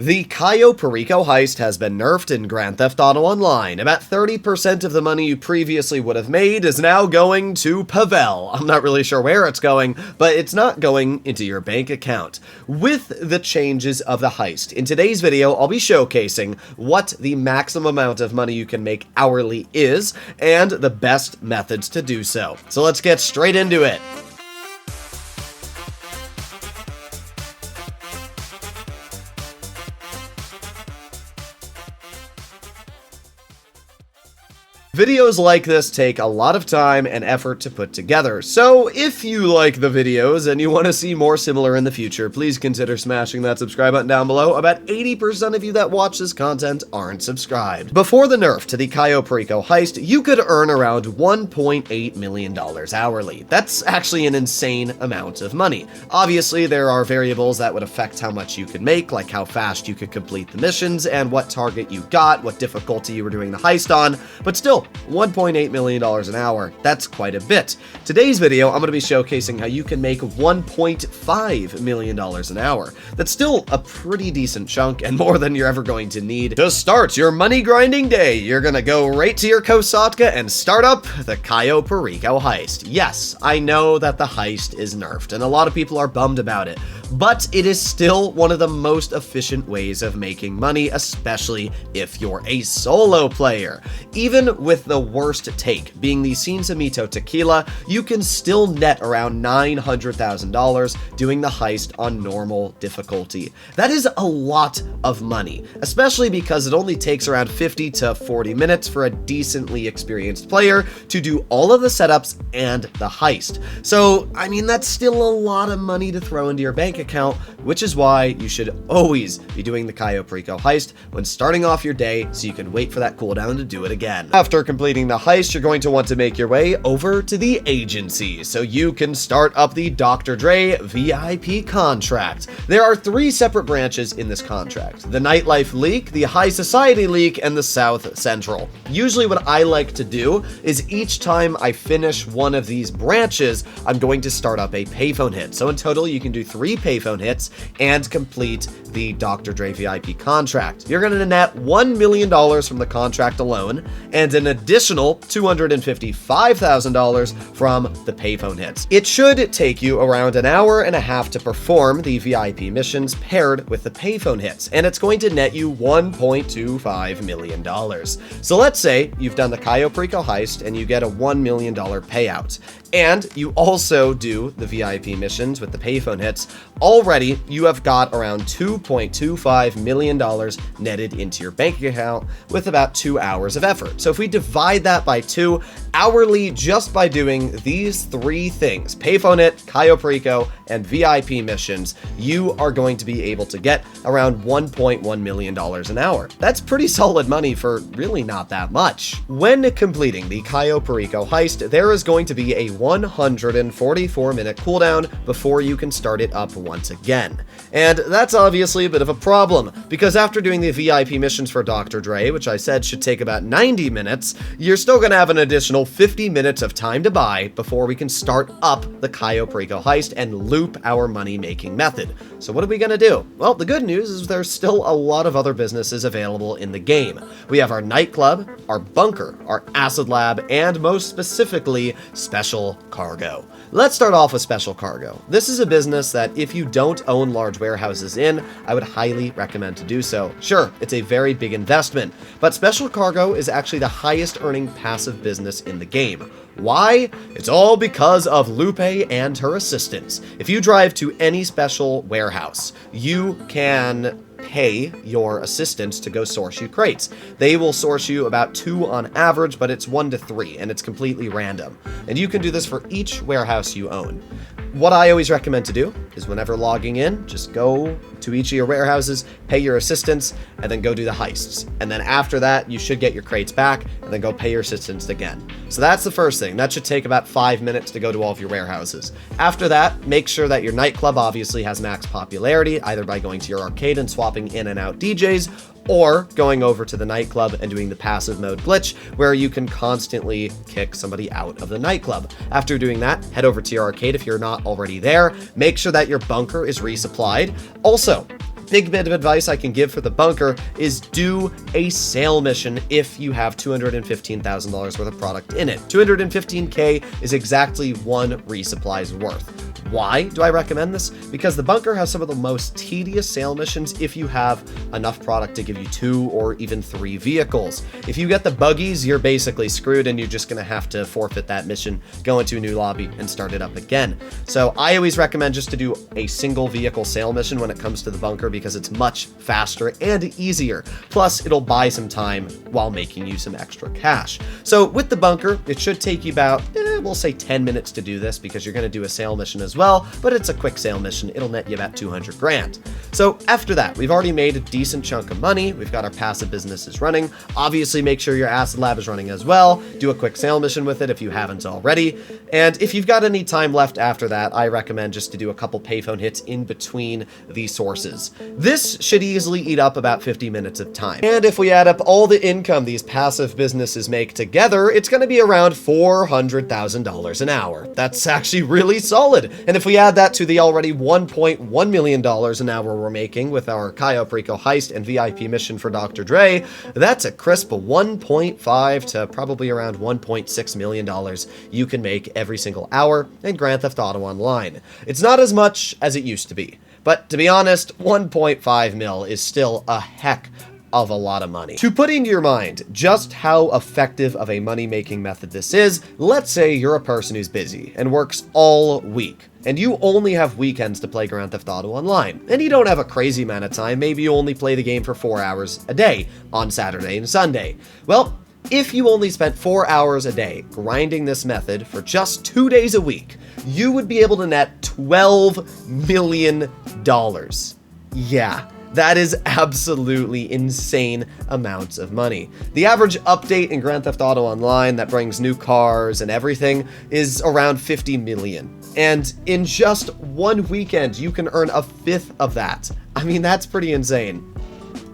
The Cayo Perico heist has been nerfed in Grand Theft Auto Online. About 30% of the money you previously would have made is now going to Pavel. I'm not really sure where it's going, but it's not going into your bank account. With the changes of the heist, in today's video, I'll be showcasing what the maximum amount of money you can make hourly is, and the best methods to do so. So let's get straight into it. Videos like this take a lot of time and effort to put together, so if you like the videos and you want to see more similar in the future, please consider smashing that subscribe button down below. About 80% of you that watch this content aren't subscribed. Before the nerf to the Cayo Perico heist, you could earn around $1.8 million hourly. That's actually an insane amount of money. Obviously, there are variables that would affect how much you could make, like how fast you could complete the missions and what target you got, what difficulty you were doing the heist on, but still, $1.8 million an hour, that's quite a bit. Today's video, I'm going to be showcasing how you can make $1.5 million an hour. That's still a pretty decent chunk and more than you're ever going to need to start your money grinding day. You're going to go right to your Kosatka and start up the Cayo Perico heist. Yes, I know that the heist is nerfed and a lot of people are bummed about it, but it is still one of the most efficient ways of making money, especially if you're a solo player. Even with the worst take, being the Sin Samito tequila, you can still net around $900,000 doing the heist on normal difficulty. That is a lot of money, especially because it only takes around 50 to 40 minutes for a decently experienced player to do all of the setups and the heist. So, I mean, that's still a lot of money to throw into your bank account, which is why you should always be doing the Cayo Perico heist when starting off your day so you can wait for that cooldown to do it again. After completing the heist, you're going to want to make your way over to the agency so you can start up the Dr. Dre VIP contract. There are 3 separate branches in this contract: the Nightlife League, the High Society League, and the South Central. Usually what I like to do is each time I finish one of these branches, I'm going to start up a payphone hit. So in total, you can do 3 payphone hits and complete the Dr. Dre VIP contract. You're going to net $1 million from the contract alone, and an additional $255,000 from the payphone hits. It should take you around an hour and a half to perform the VIP missions paired with the payphone hits, and it's going to net you $1.25 million. So let's say you've done the Cayo Perico heist and you get a $1 million payout, and you also do the VIP missions with the payphone hits. Already, you have got around $2.25 million netted into your bank account with about 2 hours of effort. So if we divide that by 2, hourly, just by doing these 3 things, payphone hit, Cayo Perico, and VIP missions, you are going to be able to get around $1.1 million an hour. That's pretty solid money for really not that much. When completing the Cayo Perico heist, there is going to be a 144-minute cooldown before you can start it up once again. And that's obviously a bit of a problem, because after doing the VIP missions for Dr. Dre, which I said should take about 90 minutes, you're still going to have an additional 50 minutes of time to buy before we can start up the Cayo Perico heist and loop our money-making method. So what are we going to do? Well, the good news is there's still a lot of other businesses available in the game. We have our nightclub, our bunker, our acid lab, and most specifically, Special Cargo. Let's start off with Special Cargo. This is a business that if you don't own large warehouses in, I would highly recommend to do so. Sure, it's a very big investment, but Special Cargo is actually the highest earning passive business in the game. Why? It's all because of Lupe and her assistants. If you drive to any special warehouse, you can pay your assistants to go source you crates. They will source you about 2 on average, but it's 1 to 3, and it's completely random. And you can do this for each warehouse you own. What I always recommend to do is whenever logging in, just go to each of your warehouses, pay your assistants, and then go do the heists. And then after that, you should get your crates back, and then go pay your assistants again. So that's the first thing. That should take about 5 minutes to go to all of your warehouses. After that, make sure that your nightclub obviously has max popularity, either by going to your arcade and swapping in and out DJs, or going over to the nightclub and doing the passive mode glitch, where you can constantly kick somebody out of the nightclub. After doing that, head over to your arcade if you're not already there. Make sure that your bunker is resupplied. Also, big bit of advice I can give for the bunker is do a sale mission if you have $215,000 worth of product in it. 215K is exactly one resupply's worth. Why do I recommend this? Because the bunker has some of the most tedious sale missions if you have enough product to give you 2 or even 3 vehicles. If you get the buggies, you're basically screwed and you're just going to have to forfeit that mission, go into a new lobby, and start it up again. So I always recommend just to do a single vehicle sale mission when it comes to the bunker because it's much faster and easier. Plus, it'll buy some time while making you some extra cash. So with the bunker, it should take you about, we'll say 10 minutes to do this because you're going to do a sale mission as well, but it's a quick sale mission. It'll net you about 200 grand. So after that, we've already made a decent chunk of money. We've got our passive businesses running. Obviously, make sure your acid lab is running as well. Do a quick sale mission with it if you haven't already. And if you've got any time left after that, I recommend just to do a couple payphone hits in between the sources. This should easily eat up about 50 minutes of time. And if we add up all the income these passive businesses make together, it's going to be around $400,000 an hour. That's actually really solid. And if we add that to the already $1.1 million an hour we're making with our Cayo Perico Heist and VIP mission for Dr. Dre, that's a crisp 1.5 to probably around $1.6 million you can make every single hour in Grand Theft Auto Online. It's not as much as it used to be, but to be honest, 1.5 mil is still a heck of a lot of money. To put into your mind just how effective of a money-making method this is, let's say you're a person who's busy and works all week, and you only have weekends to play Grand Theft Auto Online, and you don't have a crazy amount of time. Maybe you only play the game for 4 hours a day on Saturday and Sunday. Well, if you only spent 4 hours a day grinding this method for just 2 days a week, you would be able to net $12 million. Yeah. That is absolutely insane amounts of money. The average update in Grand Theft Auto Online that brings new cars and everything is around 50 million. And in just one weekend, you can earn a fifth of that. I mean, that's pretty insane.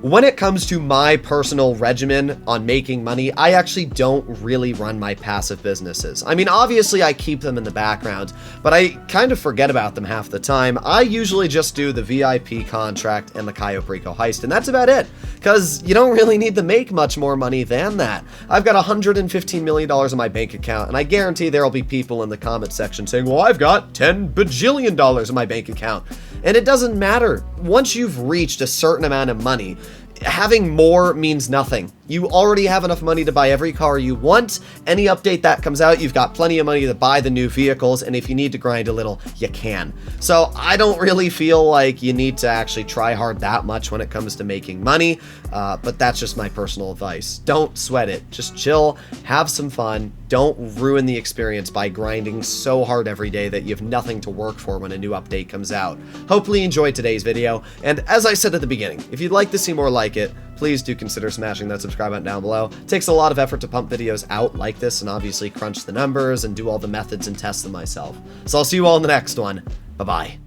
When it comes to my personal regimen on making money, I actually don't really run my passive businesses. I mean, obviously I keep them in the background, but I kind of forget about them half the time. I usually just do the VIP contract and the Cayo Perico Heist, and that's about it, because you don't really need to make much more money than that. I've got $115 million in my bank account, and I guarantee there'll be people in the comment section saying, well, I've got $10 bajillion in my bank account. And it doesn't matter. Once you've reached a certain amount of money, having more means nothing. You already have enough money to buy every car you want. Any update that comes out, you've got plenty of money to buy the new vehicles, and if you need to grind a little, you can. So I don't really feel like you need to actually try hard that much when it comes to making money, but that's just my personal advice. Don't sweat it. Just chill, have some fun. Don't ruin the experience by grinding so hard every day that you have nothing to work for when a new update comes out. Hopefully you enjoyed today's video, and as I said at the beginning, if you'd like to see more like it, please do consider smashing that subscribe button down below. It takes a lot of effort to pump videos out like this and obviously crunch the numbers and do all the methods and test them myself. So I'll see you all in the next one. Bye-bye.